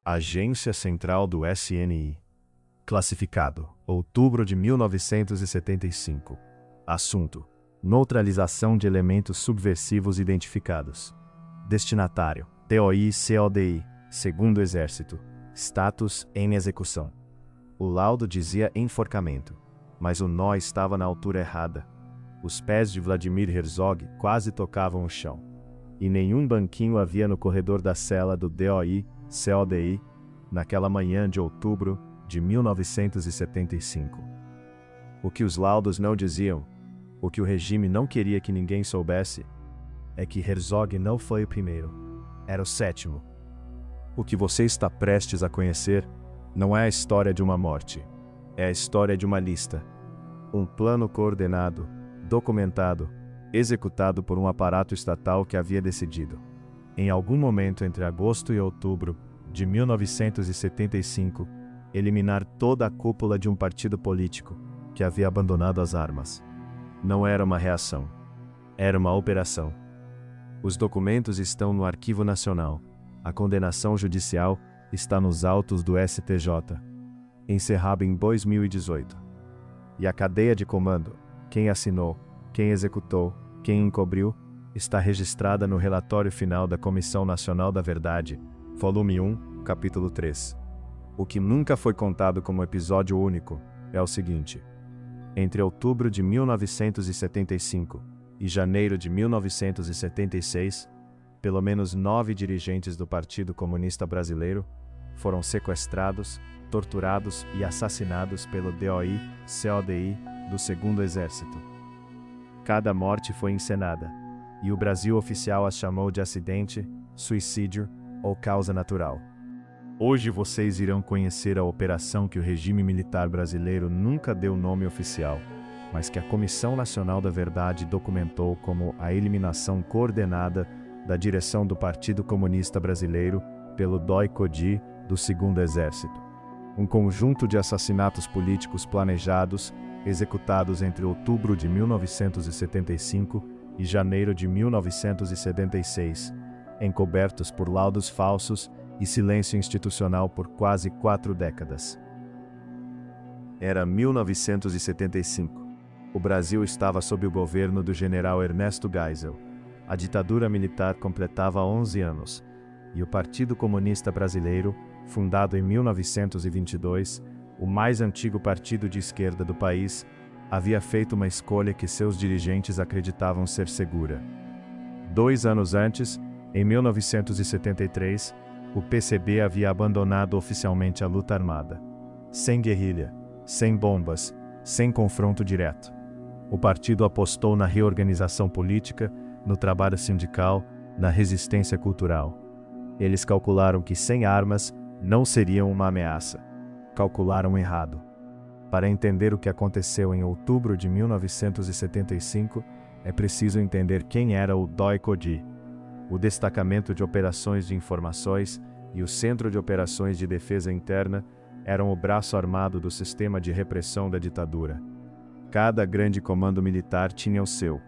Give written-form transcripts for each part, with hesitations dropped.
Agência Central do SNI. Classificado: outubro de 1975. Assunto: neutralização de elementos subversivos identificados. Destinatário: DOI-CODI, Segundo Exército. Status: em execução. O laudo dizia enforcamento, mas o nó estava na altura errada. Os pés de Vladimir Herzog quase tocavam o chão. E nenhum banquinho havia no corredor da cela do DOI-CODI naquela manhã de outubro de 1975. O que os laudos não diziam, o que o regime não queria que ninguém soubesse, é que Herzog não foi o primeiro, era o sétimo. O que você está prestes a conhecer não é a história de uma morte, é a história de uma lista. Um plano coordenado, documentado, executado por um aparato estatal que havia decidido, em algum momento entre agosto e outubro de 1975, eliminar toda a cúpula de um partido político que havia abandonado as armas. Não era uma reação, era uma operação. Os documentos estão no Arquivo Nacional, a condenação judicial está nos autos do STJ, encerrado em 2018. E a cadeia de comando, quem assinou, quem executou, quem encobriu, está registrada no relatório final da Comissão Nacional da Verdade, volume 1, capítulo 3. O que nunca foi contado como episódio único é o seguinte: entre outubro de 1975 e janeiro de 1976, pelo menos 9 dirigentes do Partido Comunista Brasileiro foram sequestrados, torturados e assassinados pelo DOI-CODI do Segundo Exército. Cada morte foi encenada, e o Brasil oficial as chamou de acidente, suicídio ou causa natural. Hoje vocês irão conhecer a operação que o regime militar brasileiro nunca deu nome oficial, mas que a Comissão Nacional da Verdade documentou como a eliminação coordenada da direção do Partido Comunista Brasileiro pelo DOI-CODI do Segundo Exército. Um conjunto de assassinatos políticos planejados, executados entre outubro de 1975 e janeiro de 1976, encobertos por laudos falsos e silêncio institucional por quase 4 décadas. Era 1975. O Brasil estava sob o governo do general Ernesto Geisel. A ditadura militar completava 11 anos, e o Partido Comunista Brasileiro, fundado em 1922, o mais antigo partido de esquerda do país, havia feito uma escolha que seus dirigentes acreditavam ser segura. 2 anos antes, em 1973, o PCB havia abandonado oficialmente a luta armada. Sem guerrilha, sem bombas, sem confronto direto. O partido apostou na reorganização política, no trabalho sindical, na resistência cultural. Eles calcularam que sem armas não seriam uma ameaça. Calcularam errado. Para entender o que aconteceu em outubro de 1975, é preciso entender quem era o DOI-CODI. O Destacamento de Operações de Informações e o Centro de Operações de Defesa Interna eram o braço armado do sistema de repressão da ditadura. Cada grande comando militar tinha o seu.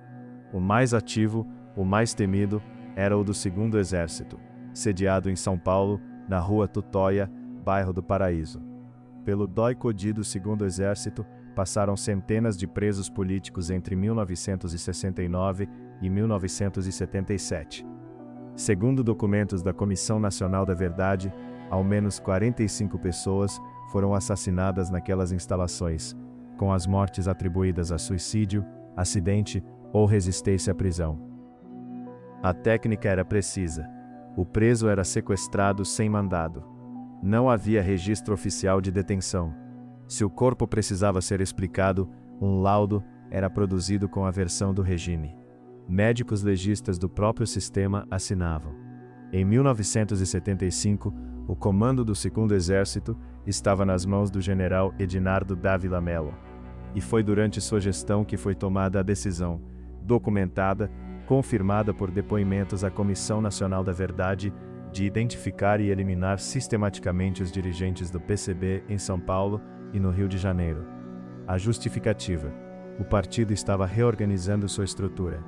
O mais ativo, o mais temido, era o do Segundo Exército, sediado em São Paulo, na Rua Tutóia, bairro do Paraíso. Pelo DOI-CODI do Segundo Exército, passaram centenas de presos políticos entre 1969 e 1977. Segundo documentos da Comissão Nacional da Verdade, ao menos 45 pessoas foram assassinadas naquelas instalações, com as mortes atribuídas a suicídio, acidente ou resistência à prisão. A técnica era precisa. O preso era sequestrado sem mandado. Não havia registro oficial de detenção. Se o corpo precisava ser explicado, um laudo era produzido com a versão do regime. Médicos legistas do próprio sistema assinavam. Em 1975, o comando do Segundo Exército estava nas mãos do general Edinardo Dávila Mello. E foi durante sua gestão que foi tomada a decisão, documentada, confirmada por depoimentos à Comissão Nacional da Verdade, de identificar e eliminar sistematicamente os dirigentes do PCB em São Paulo e no Rio de Janeiro. A justificativa: o partido estava reorganizando sua estrutura.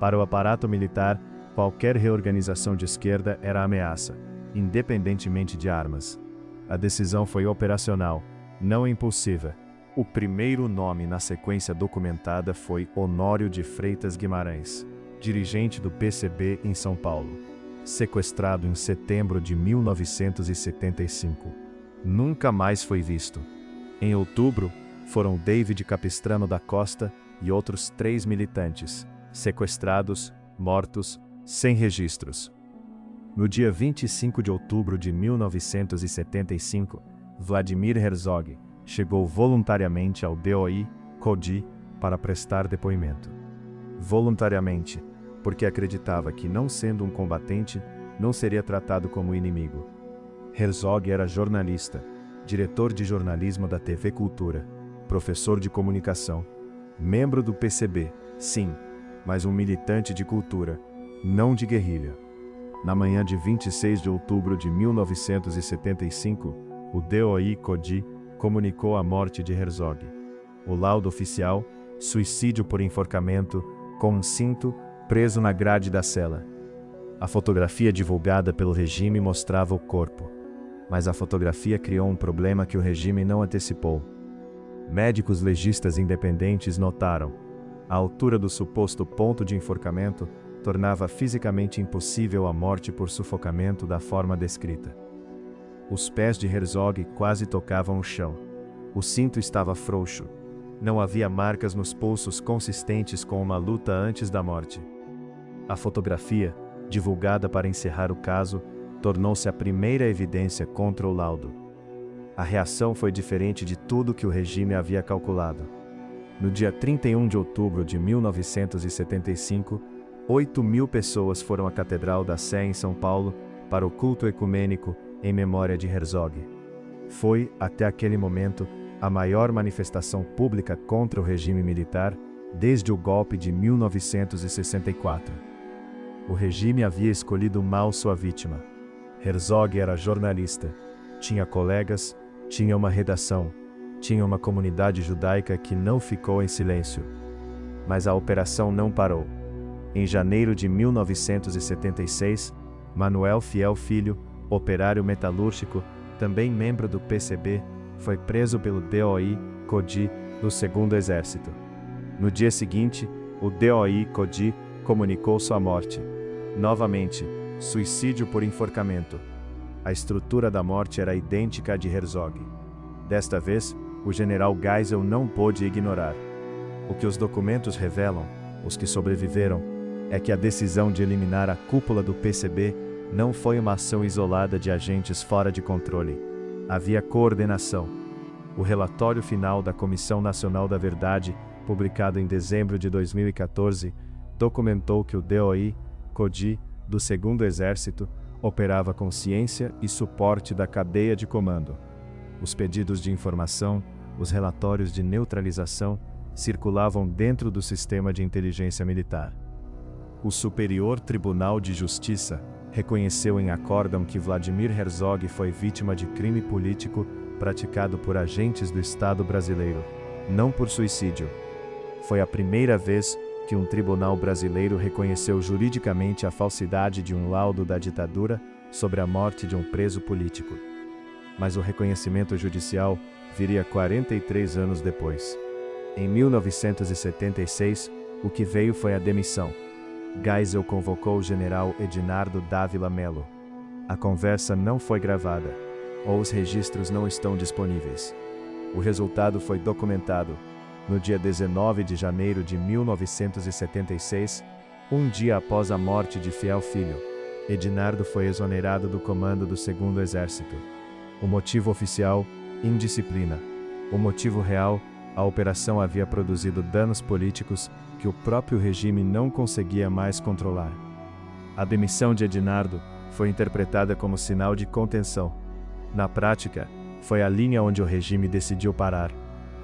Para o aparato militar, qualquer reorganização de esquerda era ameaça, independentemente de armas. A decisão foi operacional, não impulsiva. O primeiro nome na sequência documentada foi Honório de Freitas Guimarães, dirigente do PCB em São Paulo, sequestrado em setembro de 1975. Nunca mais foi visto. Em outubro, foram David Capistrano da Costa e outros 3 militantes, sequestrados, mortos, sem registros. No dia 25 de outubro de 1975, Vladimir Herzog chegou voluntariamente ao DOI-CODI para prestar depoimento. Voluntariamente, porque acreditava que, não sendo um combatente, não seria tratado como inimigo. Herzog era jornalista, diretor de jornalismo da TV Cultura, professor de comunicação, membro do PCB, sim, mas um militante de cultura, não de guerrilha. Na manhã de 26 de outubro de 1975, o DOI-CODI comunicou a morte de Herzog. O laudo oficial: suicídio por enforcamento, com um cinto, preso na grade da cela. A fotografia divulgada pelo regime mostrava o corpo, mas a fotografia criou um problema que o regime não antecipou. Médicos legistas independentes notaram: a altura do suposto ponto de enforcamento tornava fisicamente impossível a morte por sufocamento da forma descrita. Os pés de Herzog quase tocavam o chão. O cinto estava frouxo. Não havia marcas nos pulsos consistentes com uma luta antes da morte. A fotografia, divulgada para encerrar o caso, tornou-se a primeira evidência contra o laudo. A reação foi diferente de tudo que o regime havia calculado. No dia 31 de outubro de 1975, 8.000 pessoas foram à Catedral da Sé em São Paulo para o culto ecumênico em memória de Herzog. Foi, até aquele momento, a maior manifestação pública contra o regime militar desde o golpe de 1964. O regime havia escolhido mal sua vítima. Herzog era jornalista, tinha colegas, tinha uma redação, tinha uma comunidade judaica que não ficou em silêncio. Mas a operação não parou. Em janeiro de 1976, Manuel Fiel Filho, operário metalúrgico, também membro do PCB, foi preso pelo DOI-CODI do 2º Exército. No dia seguinte, o DOI-CODI comunicou sua morte. Novamente, suicídio por enforcamento. A estrutura da morte era idêntica à de Herzog. Desta vez, o general Geisel não pôde ignorar. O que os documentos revelam, os que sobreviveram, é que a decisão de eliminar a cúpula do PCB não foi uma ação isolada de agentes fora de controle. Havia coordenação. O relatório final da Comissão Nacional da Verdade, publicado em dezembro de 2014, documentou que o DOI-CODI do 2º Exército operava com ciência e suporte da cadeia de comando. Os pedidos de informação, os relatórios de neutralização, circulavam dentro do sistema de inteligência militar. O Superior Tribunal de Justiça reconheceu em acórdão que Vladimir Herzog foi vítima de crime político praticado por agentes do Estado brasileiro, não por suicídio. Foi a primeira vez que um tribunal brasileiro reconheceu juridicamente a falsidade de um laudo da ditadura sobre a morte de um preso político. Mas o reconhecimento judicial viria 43 anos depois. Em 1976, o que veio foi a demissão. Geisel convocou o general Edinardo Dávila Melo. A conversa não foi gravada, ou os registros não estão disponíveis. O resultado foi documentado. No dia 19 de janeiro de 1976, um dia após a morte de Fiel Filho, Edinardo foi exonerado do comando do 2º Exército. O motivo oficial: indisciplina. O motivo real: a operação havia produzido danos políticos que o próprio regime não conseguia mais controlar. A demissão de Edinardo foi interpretada como sinal de contenção. Na prática, foi a linha onde o regime decidiu parar,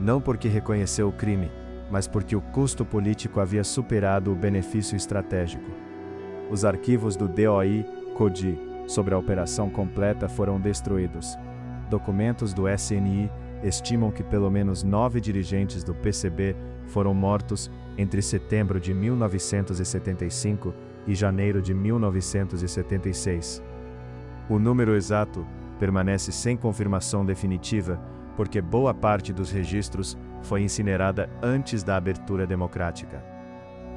não porque reconheceu o crime, mas porque o custo político havia superado o benefício estratégico. Os arquivos do DOI-CODI sobre a operação completa foram destruídos. Documentos do SNI estimam que pelo menos 9 dirigentes do PCB foram mortos entre setembro de 1975 e janeiro de 1976. O número exato permanece sem confirmação definitiva, porque boa parte dos registros foi incinerada antes da abertura democrática.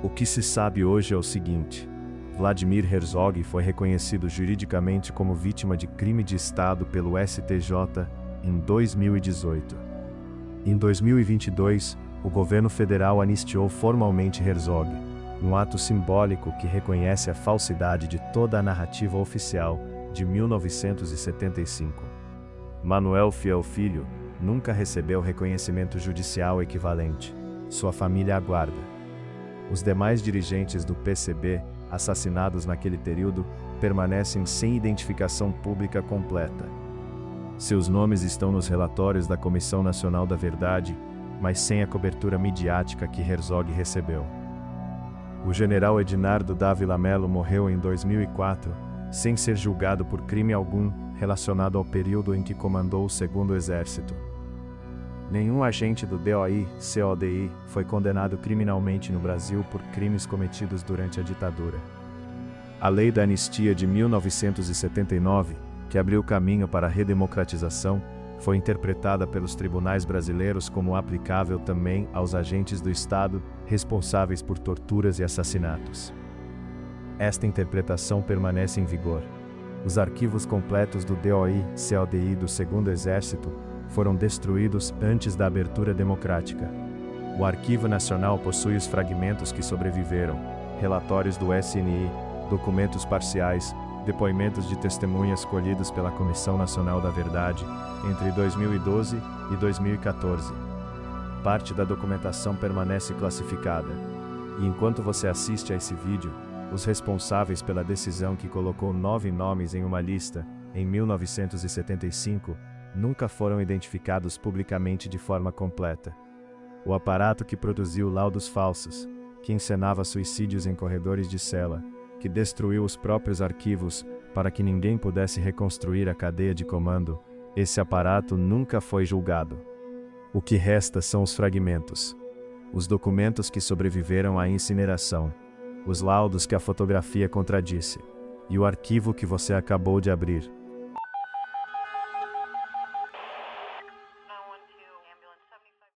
O que se sabe hoje é o seguinte: Vladimir Herzog foi reconhecido juridicamente como vítima de crime de Estado pelo STJ em 2018. Em 2022, o governo federal anistiou formalmente Herzog, num ato simbólico que reconhece a falsidade de toda a narrativa oficial de 1975. Manuel Fiel Filho nunca recebeu reconhecimento judicial equivalente. Sua família aguarda. Os demais dirigentes do PCB, assassinados naquele período, permanecem sem identificação pública completa. Seus nomes estão nos relatórios da Comissão Nacional da Verdade, mas sem a cobertura midiática que Herzog recebeu. O general Ednardo Dávila Mello morreu em 2004, sem ser julgado por crime algum relacionado ao período em que comandou o Segundo Exército. Nenhum agente do DOI-CODI foi condenado criminalmente no Brasil por crimes cometidos durante a ditadura. A Lei da Anistia de 1979, que abriu caminho para a redemocratização, foi interpretada pelos tribunais brasileiros como aplicável também aos agentes do Estado responsáveis por torturas e assassinatos. Esta interpretação permanece em vigor. Os arquivos completos do DOI-CODI do Segundo Exército foram destruídos antes da abertura democrática. O Arquivo Nacional possui os fragmentos que sobreviveram, relatórios do SNI, documentos parciais, depoimentos de testemunhas colhidos pela Comissão Nacional da Verdade entre 2012 e 2014. Parte da documentação permanece classificada, e enquanto você assiste a esse vídeo, os responsáveis pela decisão que colocou 9 nomes em uma lista, em 1975, nunca foram identificados publicamente de forma completa. O aparato que produziu laudos falsos, que encenava suicídios em corredores de cela, que destruiu os próprios arquivos para que ninguém pudesse reconstruir a cadeia de comando, esse aparato nunca foi julgado. O que resta são os fragmentos. Os documentos que sobreviveram à incineração, os laudos que a fotografia contradisse, e o arquivo que você acabou de abrir.